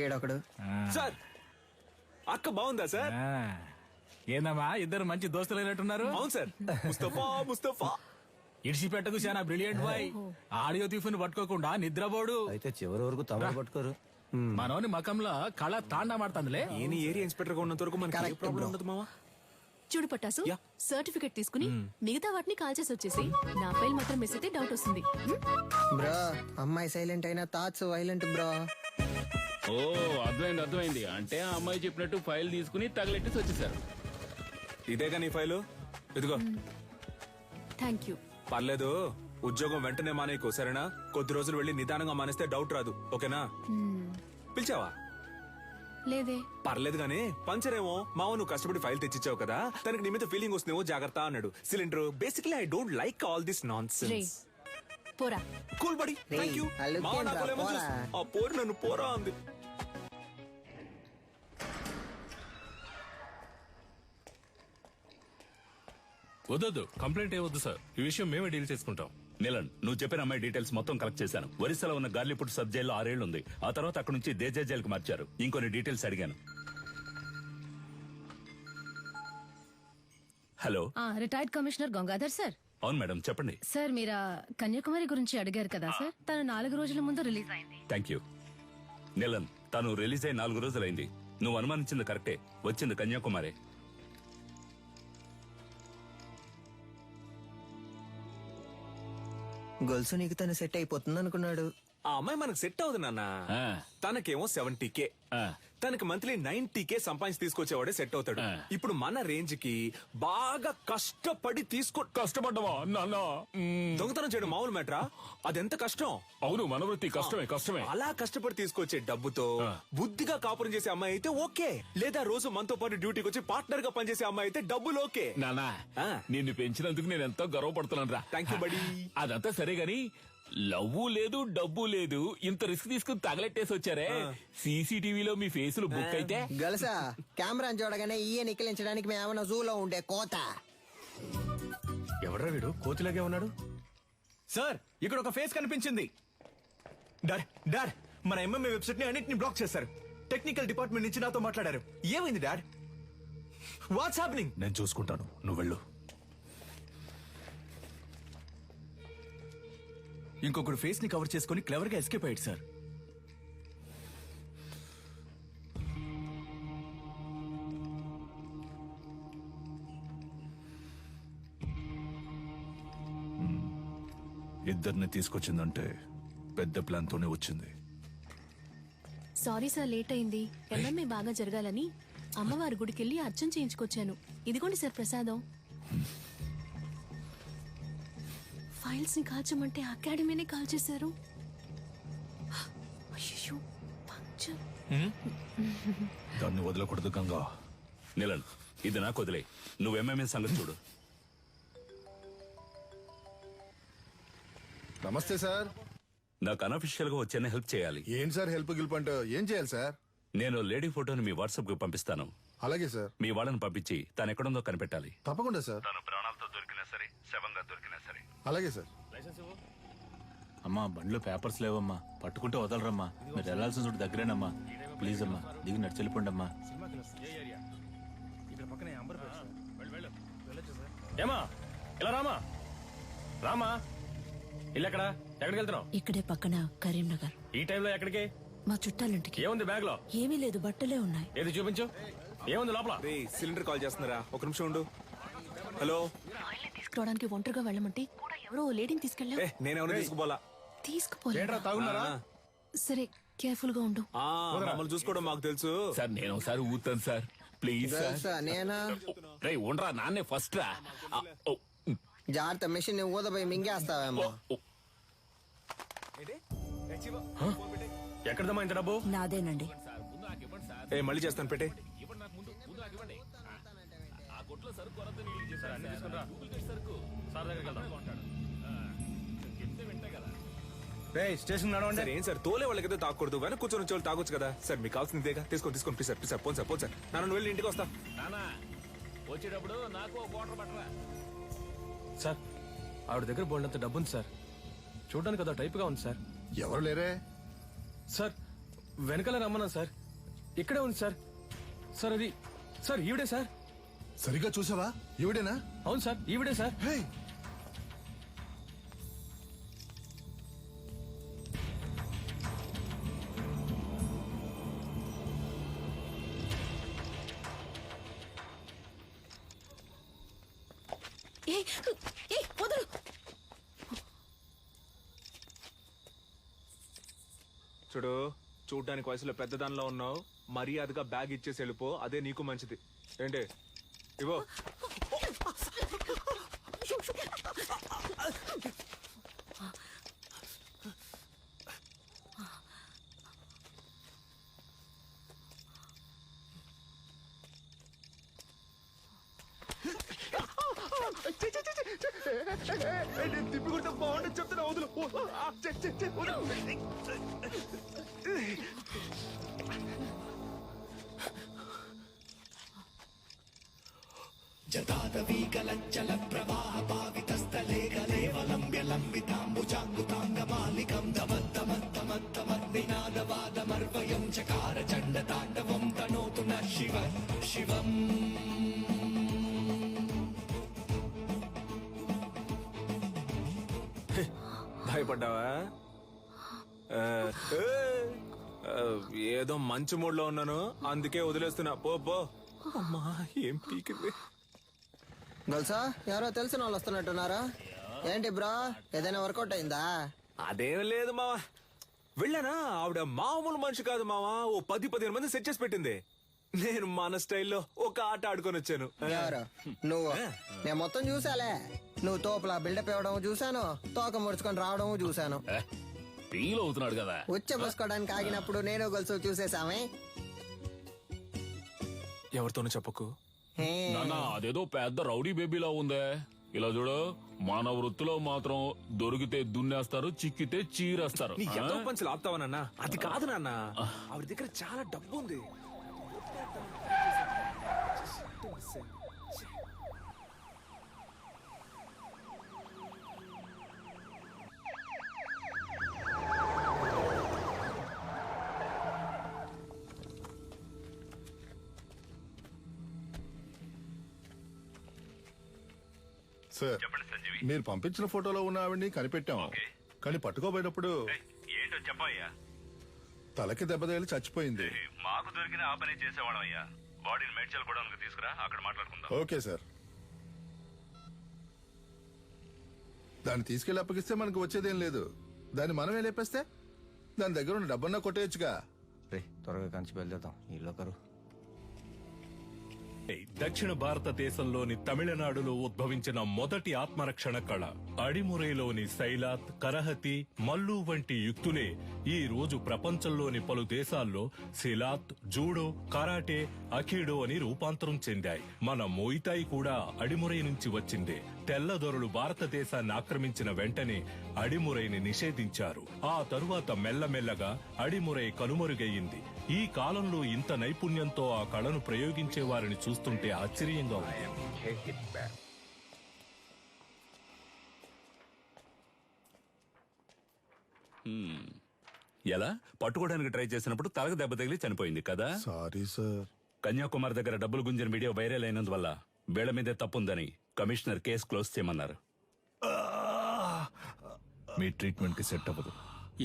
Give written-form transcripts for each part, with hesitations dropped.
ఏడొకడు. Sir అక్క బాగుందా sir? ఏందమ్మా ఇద్దరు మంచి దోస్తులైనట్టున్నారు. అవును సార్. ముస్తఫా ఇడిచిపెట్టకు చాలా బ్రిలియంట్ బాయ్. ఆడియో తీఫుని పట్టుకోకుండా నిద్రపోడు. అయితే చివరి వరకు తమరు పట్టుకోరు. మనోని మకంలో కళ తాండా మాడుతుందిలే. ఏని ఏరియా ఇన్స్పెక్టర్ గా ఉన్నంత వరకు మనకి ఏ ప్రాబ్లం ఉండదు మావా. చూడు పట్టాసు, యా. సర్టిఫికెట్ తీసుకుని మిగతా వాటిని కాల్ చేసి వచ్చేసి నా ఫైల్ మాత్రం మిస్ అయితే డౌట్ వస్తుంది. బ్రో అమ్మాయి సైలెంట్ అయినా థాట్స్ వైలెంట్ బ్రో. ఓ అర్థమైంది. అంటే ఆ అమ్మాయి చెప్పినట్టు ఫైల్ తీసుకుని తగలెట్టేసి వచ్చేసారు. ఇదేగా నీ ఫైలు, ఇదిగో. Thank you. పర్లేదు, ఉద్యోగం వెంటనే మానేయకు సరేనా? కొద్ది రోజులు వెళ్లి నిదానంగా మానేస్తే డౌట్ రాదు, ఓకేనా? పిలిచావా? లేదే. పర్లేదు గానీ పంచర్ ఏమో మావ నువ్వు కష్టపడి ఫైల్ తెచ్చిచ్చావు కదా, తనకి నీ మీద ఫీలింగ్ వస్తుందేమో జాగ్రత్త అన్నాడు. Cylinder basically I don't like all this nonsense. పోరా. Cool buddy, thank you. ఆ పోరు నన్ను పోరా అంది. వద్దు, కంప్లైంట్ ఏవద్దు సార్. ఈ విషయం మేమే డీల్ చేసుకుంటాం. నీలన్, నువ్వు చెప్పిన అమ్మాయి డీటెయిల్స్ మొత్తం కలెక్ట్ చేశాను. ఒరిస్సాలో ఉన్న గార్లీపుట్ సబ్ జైల్లో 6 ఏళ్లు ఉంది. ఆ తర్వాత అక్కడ నుంచి దేజా జైలుకి మార్చారు. ఇంకొన్ని డీటెయిల్స్ అడిగాను. Hello, retired commissioner Gangadhar sir. అవును మేడం, చెప్పండి. సార్ మీరు కన్యాకుమారి గురించి అడిగారు కదా సార్, తను 4 రోజుల ముందు రిలీజ్ అయింది. Thank you. నీలన్, తను రిలీజ్ అయి 4 రోజులైంది. నువ్వు అనుమానించింది కరెక్టే, వచ్చింది కన్యాకుమారి. గొలుసు నీకు తను సెట్ అయిపోతుంది అనుకున్నాడు. ఆ అమ్మాయి మనకు సెట్ అవుతుంది నాన్న. తనకేమో 70K, తనకి మంత్లీ 90K సంపాదించి తీసుకొచ్చేవాడే సెట్ అవుతాడు. ఇప్పుడు మన రేంజ్ కి బాగా కష్టపడి కష్టపడ్డవా నాన్న? దొంగతనం చేయడం మామూలు మ్యాటరా? అదెంత కష్టం. అవును, మన వృత్తి కష్టమే. అలా కష్టపడి తీసుకొచ్చే డబ్బుతో బుద్ధిగా కాపురం చేసే అమ్మాయి అయితే ఓకే. లేదా రోజు మనతో పాటు డ్యూటీకి వచ్చి పార్ట్నర్ గా పనిచేసే అమ్మాయి అయితే డబ్బులు ఓకే. నానా, నిన్ను పెంచినందుకు నేను ఎంతో గర్వపడుతున్నాను రా. థ్యాంక్ యూ బడి. అదంతా సరే గాని లవ్వు లేదు, డబ్బు లేదు, ఇంత రిస్క్ తీసుకుని తగలెట్టేసి వచ్చారే. సీసీటీవీలో మీ ఫేసులు బుక్ అయితే గలసా కెమెరా చూడగానే ఈయ నిక్కిలించడానికి మేమన్నా జూలో ఉండే కోత. ఎవడ్రా వీడు కోతిలాగే ఉన్నాడు? సార్, ఇక్కడ ఒక ఫేస్ కనిపించింది. డాడ్, మన ఎంఎంఏ వెబ్సైట్ ని అన్నిటిని బ్లాక్ చేశారు. టెక్నికల్ డిపార్ట్మెంట్ నుంచి నాతో మాట్లాడారు. ఏమైంది డాడ్? What's happening? నేను చూసుకుంటాను, నువ్వు వెళ్ళు. ఇంకొకడు ఫేస్ ని కవర్ చేసుకుని క్లవర్ గా ఎస్కేప్ అయ్యాడు సార్. ఇద్దరిని తీసుకొచ్చిందంటే పెద్ద ప్లాన్ తోనే వచ్చింది. సారీ సార్, లేట్ అయింది. ఎంఎంఏ బాగా జరగాలని అమ్మవారి గుడికెళ్ళి అర్చన చేయించుకొచ్చాను. ఇదిగోండి సార్ ప్రసాదం. ఫైల్స్ ని కాల్చమంటే అకాడమీనే కాల్ చేశారు. అయ్యో, పంచర్. దాన్ని వదలకూడదు గంగా. నీలన్, ఇది నాకు వదిలే. నువ్వు ఎంఎంఏ సంగతి చూడు. నమస్తే సార్. నాకు అనఫిషియల్ గా వచ్చేనే హెల్ప్ చేయాలి. ఏం సార్ హెల్ప్ గిల్పంటే ఏం చేయాలి సార్? నేను లేడీ ఫోటోని మీ వాట్సాప్ కు పంపిస్తాను. అలాగే సార్. మీ వాళ్ళని పంపించి తను ఎక్కడుందో కనిపెట్టాలి. తప్పకుండా సార్. తను ప్రాణాలతో దొరికినా సరే, శవంగా దొరికినా సరే. అలాగే సార్. అమ్మా బండ్లో పేపర్స్ లేవమ్మా, పట్టుకుంటే వదలరమ్మా. మీరు వెళ్లాల్సిన చోటు దగ్గరేనమ్మా. ప్లీజ్ అమ్మా, దిగి నడిచి వెళ్ళిపోండి అమ్మా. ఏమా ఇలా రామా. ఇల్లు ఎక్కడికి వెళ్తున్నావు? ఇక్కడే పక్కన కరీంనగర్. ఈ టైంలో ఎక్కడికి? మా చుట్టాలింటికి. ఏముంది బ్యాగ్ లో? ఏమీ లేదు, బట్టలే ఉన్నాయి. ఏది చూపించు. ఏముంది లోపల? సిలిండర్ కాల్ చేస్తున్నారా? ఒక నిమిషం ఉండు. హలో. తీసుకురావడానికి ఒంటరిగా వెళ్ళమంటే కూడా ఎవరో లేడీని తీసుకెళ్ళా. నేనెవరో తీసుకుపోలా. తీసుకుపోలా. సరే, కేర్ఫుల్ గా ఉండు. మమ్మల్ని చూసుకోవడం మాకు తెలుసు సార్. నేను ఒకసారి ఊతాను సార్, ప్లీజ్ సార్. నేనా? రే ఉండరా, నాన్నే ఫస్ట్ రా. జాగ్రత్త, మెషిన్ ఊదపోయి మింగేస్తావేమో. ఎక్కడదమ్మా ఇంత డబ్బు? నాదేనండి. మళ్ళీ చేస్తాను, పెట్టే. స్టేషన్ సార్ ఏం సార్, తోలే వాళ్ళకైతే తాకూడదు, వెనక కూర్చొని వచ్చే వాళ్ళు తాగొచ్చు కదా సార్. మీకు కావాల్సిందేగా, తీసుకోండి ప్లీజ్ సార్. Phone sir. నన్ను వెళ్ళి ఇంటికి వస్తా. వచ్చేటప్పుడు నాకు వాటర్ పట్టరా. సార్, ఆవిడ దగ్గర బోల్డంత డబ్బు ఉంది సార్. చూడడానికి అదో టైప్ గా ఉంది సార్. ఎవరు లేరే సార్? వెనకాల రమ్మన్నా సార్. ఇక్కడే ఉంది సార్. సార్ అది సార్ ఈవిడే సార్. సరిగ్గా చూసావా? ఈవిడేనా? అవును సార్ ఈవిడే సార్. హే, వదలు. చూడు, చూడ్డానికి వయసులో పెద్దదానిలో ఉన్నావు. మర్యాదగా బ్యాగ్ ఇచ్చేసి వెళ్ళిపో, అదే నీకు మంచిది. ఏంటి ఇవో. తిప్పికుంటే బాగుంటుంది చెప్తున్నా. వదులు. భయపడ్డావా? ఏదో మంచి మూడ్ లో ఉన్నాను, అందుకే వదిలేస్తున్నా. పో పో. అమ్మా, ఏం పీకింది. గొలుసా, ఎవరో తెలిసిన వాళ్ళు వస్తున్నట్టున్నారా? ఏంటి బ్రో, ఏదైనా వర్కౌట్ అయిందా? అదేం లేదు మావా. వెళ్ళానా, ఆవిడ మామూలు మనిషి కాదు మావా. ఓ 10-15 మంది సెట్ చేసి పెట్టింది. నేను మన స్టైల్లో ఒక ఆట ఆడుకొని వచ్చాను. ఎవరు నువ్వు? నేను మొత్తం చూసాలే. నువ్వు తోపులా బిల్డప్ ఇవ్వడం చూసాను, తోక ముడుచుకొని రావడం చూసాను. ఫీల్ అవుతున్నాడు కదా. ఉచ్చ పోసుకోవడానికి ఆగినప్పుడు నేను గొలుసు చూసేసామే. ఎవరితోనూ చెప్పకు. నాన్న, అదేదో పెద్ద రౌడీ బేబీలా ఉందే. ఇలా చూడు, మన వృత్తిలో మాత్రం దొరికితే దున్నేస్తారు, చిక్కితే చీరేస్తారు. నీ ఎంతో పంచులు ఆపుతావా నాన్న? అది కాదు నాన్న, ఆవిడ దగ్గర చాలా డబ్బు ఉంది. సార్, మీరు పంపించిన ఫోటోలో ఉన్న ఆవిడ్ని కనిపెట్టాం. కానీ పట్టుకోబోయేటప్పుడు ఏంటో చెప్పయ్యా. తలకి దెబ్బ తగిలి చచ్చిపోయింది. మాకు దొరికిన ఆ పని చేసేవాళ్ళం అయ్యా. బాడీని మేడ్చల్ కూడా తీసుకురా, అక్కడ మాట్లాడుకుందాం. Okay sir. దాన్ని తీసుకెళ్లి అప్పగిస్తే మనకు వచ్చేదేం లేదు. దాన్ని మనమే లేపేస్తే దాని దగ్గర ఉన్న డబ్బన్నా కొట్టేయచ్చుగా. రే, త్వరగా కంచి బయలుదేరుతాం. ఇల్లు కరు. దక్షిణ భారతదేశంలోని తమిళనాడులో ఉద్భవించిన మొదటి ఆత్మరక్షణ కళ అడిమురైలోని సైలాత్, కరహతి, మల్లు వంటి యుక్తులే ఈ రోజు ప్రపంచంలోని పలు దేశాల్లో సిలాత్, జూడో, కరాటే, అఖీడో అని రూపాంతరం చెందాయి. మన మోయితాయి కూడా అడిమురై నుంచి వచ్చిందే. తెల్లదొరలు భారతదేశాన్ని ఆక్రమించిన వెంటనే అడిమురైని నిషేధించారు. ఆ తరువాత మెల్లమెల్లగా అడిమురై కనుమరుగయ్యింది. ఈ కాలంలో ఇంత నైపుణ్యంతో ఆ కళను ప్రయోగించే వారిని చూస్తుంటే ఆశ్చర్యంగా ఉంది. ఎలా పట్టుకోవడానికి ట్రై చేసినప్పుడు తలకు దెబ్బ తగిలి చనిపోయింది కదా. Sorry sir. కన్యాకుమారి దగ్గర డబ్బులు గుంజిన వీడియో వైరల్ అయినందువల్ల వీళ్ల మీదే తప్పుందని కమిషనర్ కేసు క్లోజ్ చేయమన్నారు. మీ ట్రీట్మెంట్ కి సెట్ అవ్వదు.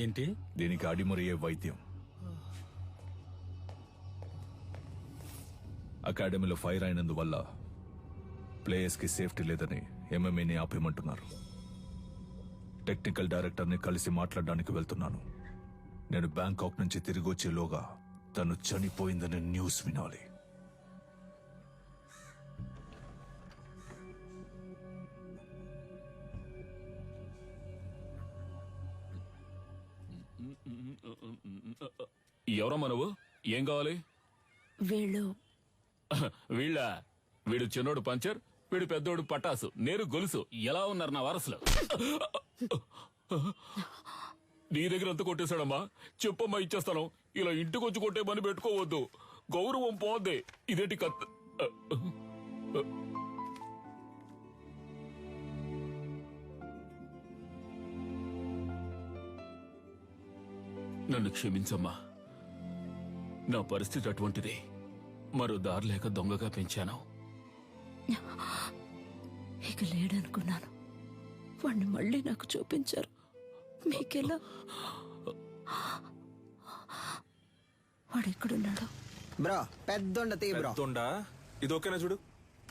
ఏంటి? దీనికి అడిమురయ్యే వైద్యం. అకాడమీలో ఫైర్ అయినందువల్ల ప్లేయర్స్ కి సేఫ్టీ లేదని ఎంఎంఏని ఆపేయమంటున్నారు. టెక్నికల్ డైరెక్టర్ ని కలిసి మాట్లాడడానికి వెళ్తున్నాను. నేను బ్యాంకాక్ నుంచి తిరిగి వచ్చేలోగా తను చనిపోయిందని న్యూస్ వినాలి. ఎవరమ్మా నువ్వు? ఏం కావాలి? వీడు చిన్నోడు పంచర్, వీడు పెద్దోడు పటాసు, నేను గొలుసు. ఎలా ఉన్నారు నా వారసులు? నీ దగ్గర ఎంత కొట్టేశాడమ్మా? చెప్పమ్మా, ఇచ్చేస్తాను. ఇలా ఇంటికొచ్చి కొట్టే పని పెట్టుకోవద్దు, గౌరవం పోద్ది. ఇదేంటి కత్త? నన్ను క్షమించమ్మా. నా పరిస్థితి అటువంటిది. మరో దారి లేక దొంగగా పెంచాను. ఇక లేడనుకున్నాను. వాణ్ణి మళ్ళీ నాకు చూపించారు. మీకెలా? వాడెక్కడున్నాడు? బ్రో పెద్ద తీ బ్రో. పెద్దొండా ఇది ఓకేనా చూడు.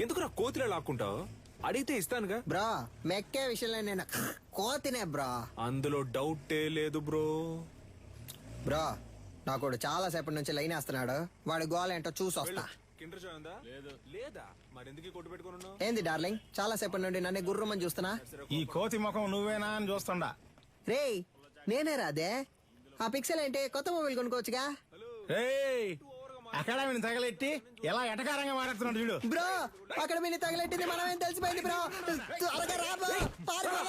ఎందుకు నా కోతిలో లాక్కుంటావు? అడిగితే ఇస్తానుగా. బ్రో మెక్కే విషయంలో నేను కోతినే బ్రో. అందులో డౌటే లేదు బ్రో. బ్రో నాకు చాలా సేపటి నుంచి లైన్ వేస్తున్నాడు. వాడి గోల ఏంటో చూసి వస్తా. కిండర్ జాయ్ ఉందా? లేదా మరెందుకు కొట్టు పెట్టుకుని ఉన్నావు? ఏంది డార్లింగ్, చాలా సేపటి నుండి నన్ను గుర్రమని చూస్తున్నా. ఈ కోతి ముఖం నువ్వేనా అని చూస్తుండా. రేయ్ నేనే రాదే. ఆ పిక్సెల్ ఏంటి, కొత్త మొబైల్ కొనుక్కోవచ్చుగా. అకాడమీని తగలెట్టి ఎలా ఎటకారంగా మాట్లాడుతున్నాడు చూడు. బ్రో అక్కడ మీరు తగలెట్టింది మనమేం తెలిసిపోయింది బ్రో. త్వరగా రా బ్రో. పారిపో.